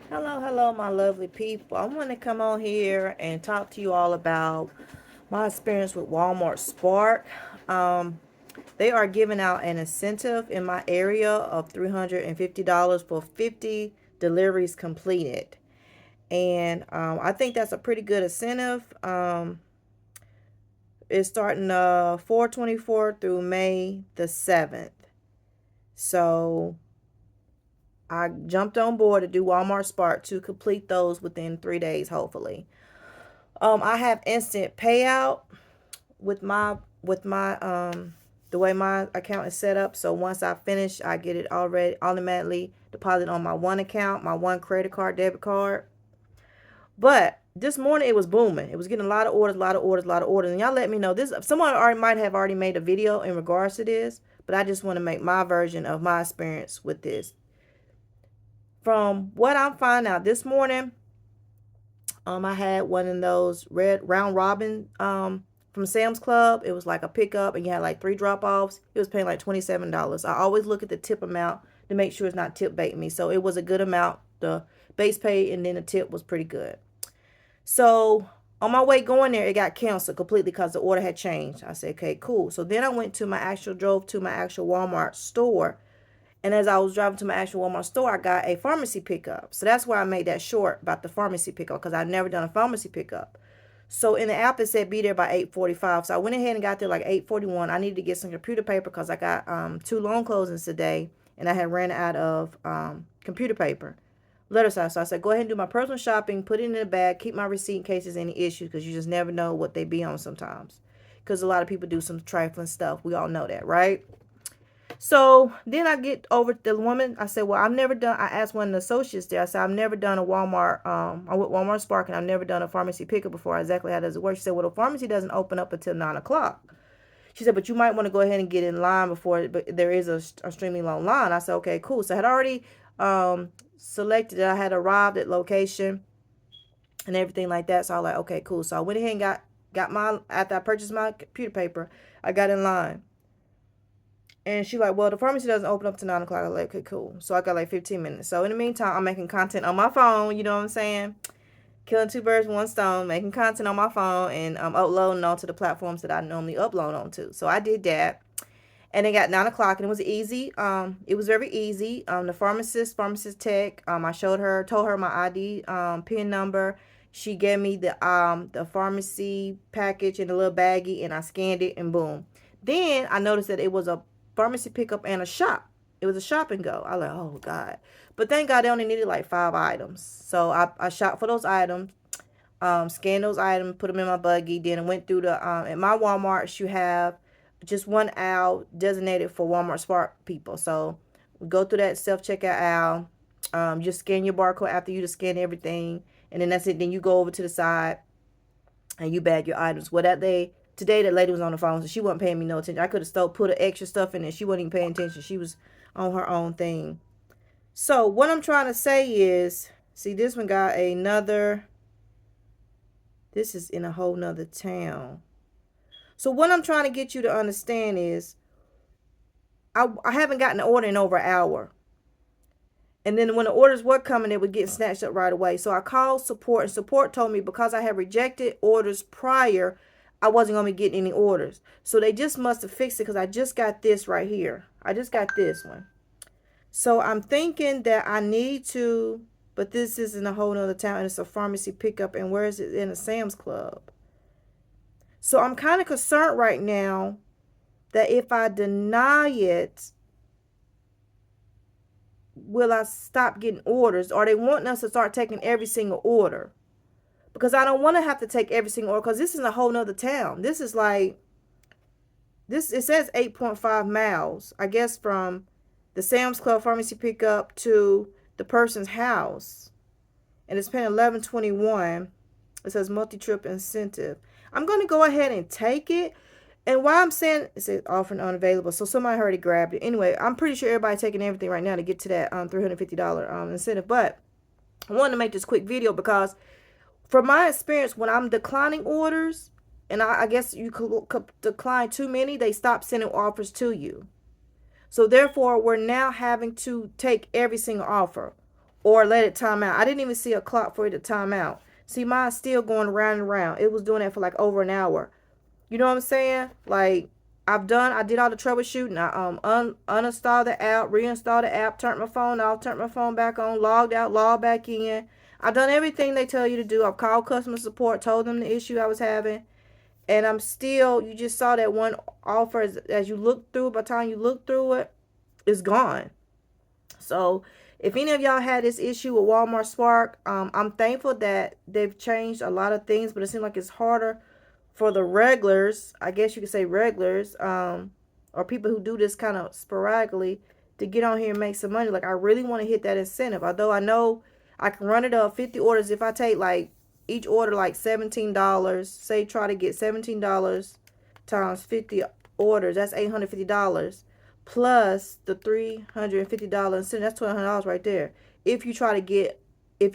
Hello, my lovely people. I want to come on here and talk to you all about my experience with Walmart Spark. Um, they are giving out an incentive in my area of $350 for 50 deliveries completed. And I think that's a pretty good incentive. It's starting 4/24 through May the 7th. So I jumped on board to do Walmart Spark to complete those within 3 days, hopefully. I have instant payout with my the way my account is set up. So once I finish, I get it already automatically deposit on my one account, my one credit card, debit card. But this morning it was booming. It was getting a lot of orders, a lot of orders, a lot of orders. And y'all let me know this. Someone already might have already made a video in regards to this, but I just want to make my version of my experience with this. From what I'm finding out this morning, I had one of those red round robin from Sam's Club. It was like a pickup and you had like 3 drop-offs. It was paying like $27. I always look at the tip amount to make sure it's not tip baiting me. So it was a good amount. The base pay and then the tip was pretty good. So on my way going there, it got canceled completely because the order had changed. I said, okay, cool. So then I drove to my actual Walmart store. And as I was driving to my actual Walmart store, I got a pharmacy pickup. So that's why I made that short about the pharmacy pickup because I've never done a pharmacy pickup. So in the app, it said be there by 8:45. So I went ahead and got there like 8:41. I needed to get some computer paper because I got 2 loan closings today. And I had ran out of computer paper. Letter size. So I said, go ahead and do my personal shopping, put it in the bag, keep my receipt in case there's any issues because you just never know what they be on sometimes. Because a lot of people do some trifling stuff. We all know that, right? So then I get over to the woman. I said, well, I've never done, I asked one of the associates there. I said, I've never done a Walmart, I went Walmart Spark and I've never done a pharmacy pickup before. Exactly how does it work? She said, well, the pharmacy doesn't open up until 9 o'clock. She said, but you might want to go ahead and get in line before, but there is a extremely long line. I said, okay, cool. So I had already selected that I had arrived at location and everything like that. So I was like, okay, cool. So I went ahead and got my, after I purchased my computer paper, I got in line. And she like, well, the pharmacy doesn't open up to 9 o'clock. I was like, okay, cool. So I got like 15 minutes. So in the meantime, I'm making content on my phone. You know what I'm saying? Killing 2 birds with 1 stone, making content on my phone and uploading onto the platforms that I normally upload onto. So I did that. And it got 9 o'clock and it was easy. It was very easy. The pharmacist tech, I told her my ID, PIN number. She gave me the pharmacy package in a little baggie and I scanned it and boom. Then I noticed that it was a pharmacy pickup and a shop. It was a shop and go. I was like, oh God. But thank God they only needed like 5 items. So I shot for those items, scanned those items, put them in my buggy. Then I went through at my Walmart, you have just one aisle designated for Walmart Spark people. So we go through that self checkout aisle. Just scan your barcode after you just scan everything, and then that's it. Then you go over to the side and you bag your items. Well, today that lady was on the phone, so she wasn't paying me no attention. I could have still put extra stuff in there. She wasn't even paying attention. She was on her own thing. So what I'm trying to say is, see, this one got another. This is in a whole nother town. So what I'm trying to get you to understand is I haven't gotten an order in over an hour. And then when the orders were coming, they would get snatched up right away. So I called support, and support told me because I had rejected orders prior, I wasn't going to be getting any orders. So they just must have fixed it because I just got this right here. I just got this one. So I'm thinking that I need to, but this is in a whole nother town and it's a pharmacy pickup. And where is it? In a Sam's Club. So I'm kind of concerned right now that if I deny it, will I stop getting orders? Or they want us to start taking every single order? Because I don't want to have to take every single order because this is a whole nother town. This is like, this, it says 8.5 miles, I guess, from the Sam's Club pharmacy pickup to the person's house. And it's paying $11.21. It says multi-trip incentive. I'm going to go ahead and take it. And why I'm saying it says offering unavailable, so somebody already grabbed it. Anyway, I'm pretty sure everybody's taking everything right now to get to that $350 incentive. But I wanted to make this quick video because from my experience, when I'm declining orders, and I guess you could decline too many, they stop sending offers to you. So therefore, we're now having to take every single offer. or let it time out. I didn't even see a clock for it to time out. See, mine's still going round and round. It was doing that for like over an hour. You know what I'm saying? Like, I did all the troubleshooting. I uninstalled the app, reinstalled the app, turned my phone off, turned my phone back on, logged out, logged back in. I've done everything they tell you to do. I've called customer support, told them the issue I was having. And I'm still, you just saw that one offer as you look through, by the time you look through it, it's gone. So if any of y'all had this issue with Walmart Spark, I'm thankful that they've changed a lot of things, but it seems like it's harder for the regulars, I guess you could say regulars, or people who do this kind of sporadically, to get on here and make some money. Like, I really want to hit that incentive. Although I know I can run it up 50 orders. If I take like each order like $17, say try to get $17 times 50 orders, that's $850 plus the $350 incentive, that's $1,200 right there. If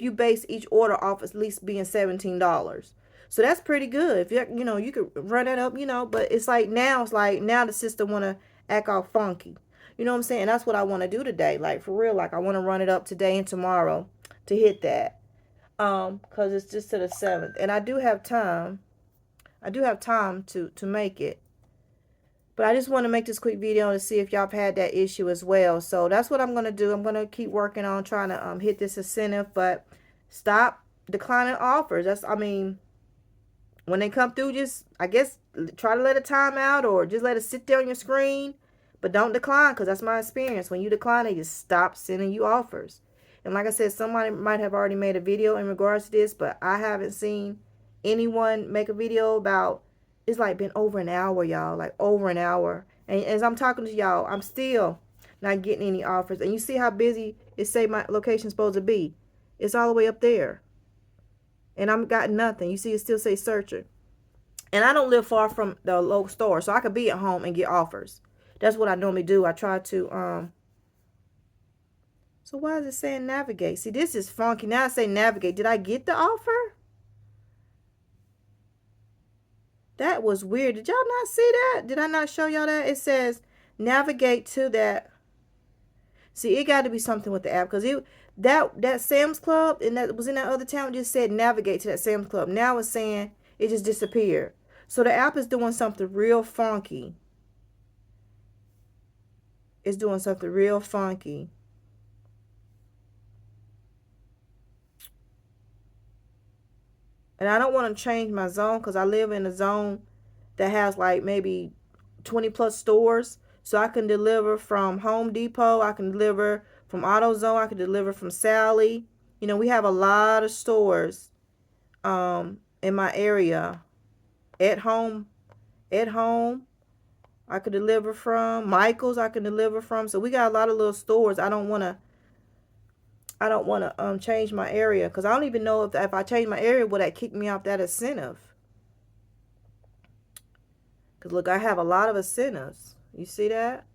you base each order off at least being $17. So that's pretty good. If you could run that up, but it's like now the system want to act all funky. You know what I'm saying? That's what I want to do today. Like, for real, like I want to run it up today and tomorrow to hit that. Cause it's just to the 7th, and I do have time. To make it. But I just want to make this quick video to see if y'all have had that issue as well. So that's what I'm going to do. I'm going to keep working on trying to hit this incentive, but stop declining offers. When they come through, just, I guess, try to let it time out or just let it sit there on your screen. But don't decline, because that's my experience. When you decline, they just stop sending you offers. And like I said, somebody might have already made a video in regards to this, but I haven't seen anyone make a video about. It's like been over an hour, y'all. Like over an hour. And as I'm talking to y'all, I'm still not getting any offers. And you see how busy it say my location's supposed to be. It's all the way up there. And I'm got nothing. You see it still say searching. And I don't live far from the local store, so I could be at home and get offers. That's what I normally do. I try to So why is it saying navigate? See, this is funky. Now I say navigate. Did I get the offer? That was weird. Did y'all not see that? Did I not show y'all that? It says navigate to that. See, it got to be something with the app, because that Sam's Club and that was in that other town just said navigate to that Sam's Club. Now it's saying it just disappeared. So the app is doing something real funky. It's doing something real funky. And I don't want to change my zone, because I live in a zone that has like maybe 20 plus stores. So I can deliver from Home Depot. I can deliver from AutoZone. I can deliver from Sally. We have a lot of stores in my area. At home. I could deliver from Michael's. I can deliver from. So we got a lot of little stores. I don't want to change my area, because I don't even know if I change my area, would that kick me off that incentive? Because look, I have a lot of incentives. You see that?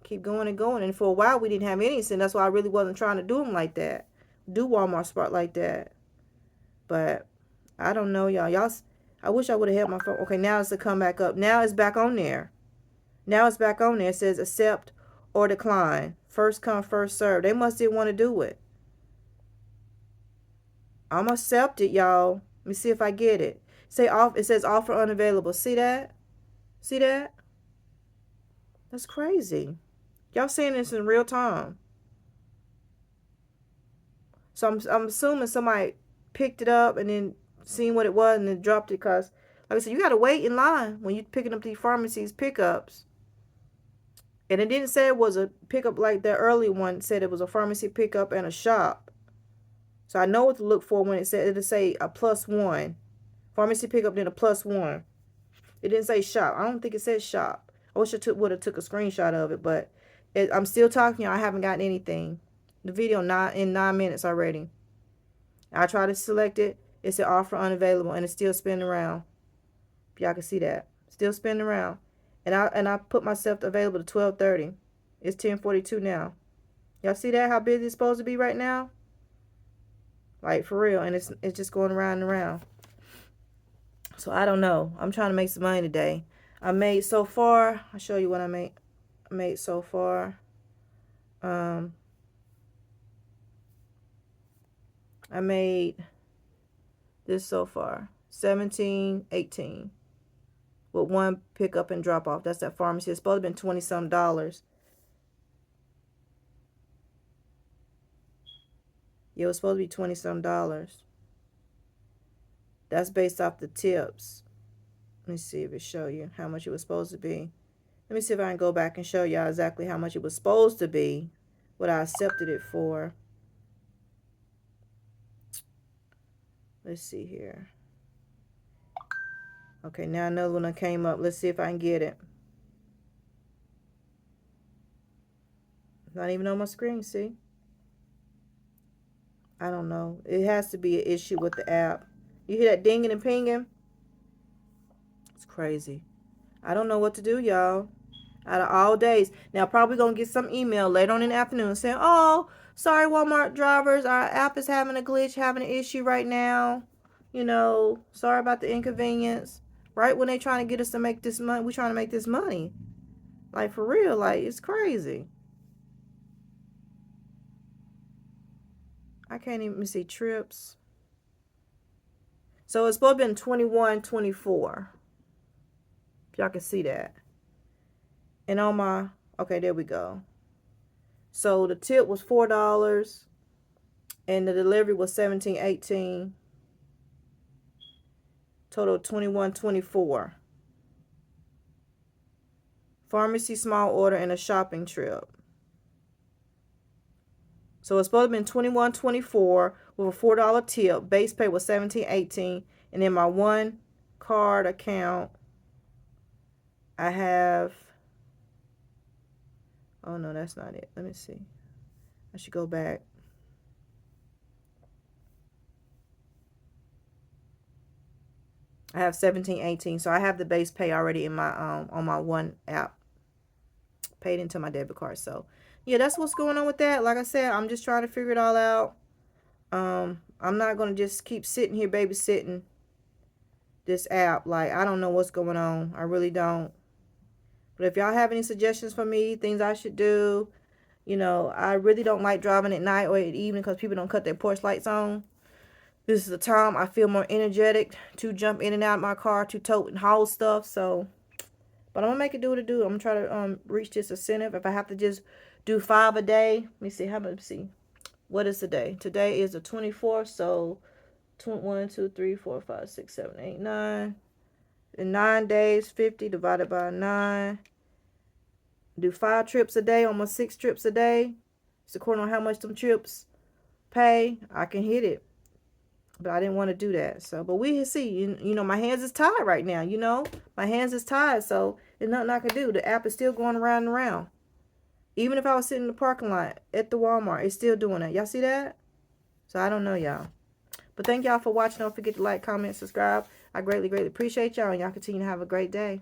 Keep going and going. And for a while, we didn't have any incentive. That's why I really wasn't trying to do them like that. Do Walmart Spark like that. But I don't know, y'all. I wish I would have had my phone. Okay, now it's to come back up. Now it's back on there. It says accept or decline. First come, first serve. They must didn't want to do it. I'm accept it, y'all. Let me see if I get it. It says offer unavailable. See that? See that? That's crazy. Y'all seeing this in real time. So I'm assuming somebody picked it up and then seen what it was and then dropped it, because, like I said, you got to wait in line when you're picking up these pharmacies pickups. And it didn't say it was a pickup like the early one. It said it was a pharmacy pickup and a shop. So I know what to look for when it'll say a +1. Pharmacy pickup, then a +1. It didn't say shop. I don't think it said shop. I wish I would have took a screenshot of it, but I'm still talking. I haven't gotten anything. The video in 9 minutes already. I tried to select it. It said offer unavailable, and it's still spinning around. If y'all can see that, still spinning around. And I put myself available to 12:30. It's 10:42 now. Y'all see that? How busy it's supposed to be right now? Like, for real. And it's just going around and around. So I don't know. I'm trying to make some money today. I made so far. I'll show you what I made so far. I made this so far. 17, 18. With one pickup and drop off. That's that pharmacy. It's supposed to have been 20 some dollars. Yeah, it was supposed to be 20 some dollars. That's based off the tips. Let me see if it show you how much it was supposed to be. Let me see if I can go back and show y'all exactly how much it was supposed to be. What I accepted it for. Let's see here. Okay, now another one came up. Let's see if I can get it. Not even on my screen, see? I don't know. It has to be an issue with the app. You hear that dinging and pinging? It's crazy. I don't know what to do, y'all. Out of all days. Now, probably going to get some email later on in the afternoon saying, oh, sorry, Walmart drivers. Our app is having a glitch, having an issue right now. You know, sorry about the inconvenience. Right when they trying to get us to make this money, we trying to make this money. Like, for real. Like, it's crazy. I can't even see trips. So, it's supposed to be 21, 24. If y'all can see that. And on my, okay, there we go. So the tip was $4 and the delivery was $17, $18. Total $21, $24. Pharmacy small order and a shopping trip. So it's supposed to have been $21, $24 with a $4 tip. Base pay was $17, $18. And in my one card account, I have, oh no, that's not it. Let me see. I should go back. I have 17, 18. So I have the base pay already in my on my one app. Paid into my debit card. So yeah, that's what's going on with that. Like I said, I'm just trying to figure it all out. I'm not gonna just keep sitting here babysitting this app. Like, I don't know what's going on. I really don't. But if y'all have any suggestions for me, things I should do, you know, I really don't like driving at night or at evening because people don't cut their porch lights on. This is the time I feel more energetic to jump in and out of my car to tote and haul stuff. So, but I'm gonna make it do what it do. I'm gonna try to reach this incentive. If I have to just do 5 a day, let me see how much. See, what is today? Today is the 24th. So, 1, 2, 3, 4, 5, 6, 7, 8, 9. In 9 days, 50 divided by 9. Do 5 trips a day, almost 6 trips a day. It's according on how much them trips pay. I can hit it. But I didn't want to do that. So, but we see, you know, my hands is tied right now, you know. My hands is tied, so there's nothing I can do. The app is still going around and around. Even if I was sitting in the parking lot at the Walmart, it's still doing that. Y'all see that? So, I don't know, y'all. But thank y'all for watching. Don't forget to like, comment, subscribe. I greatly, greatly appreciate y'all. And y'all continue to have a great day.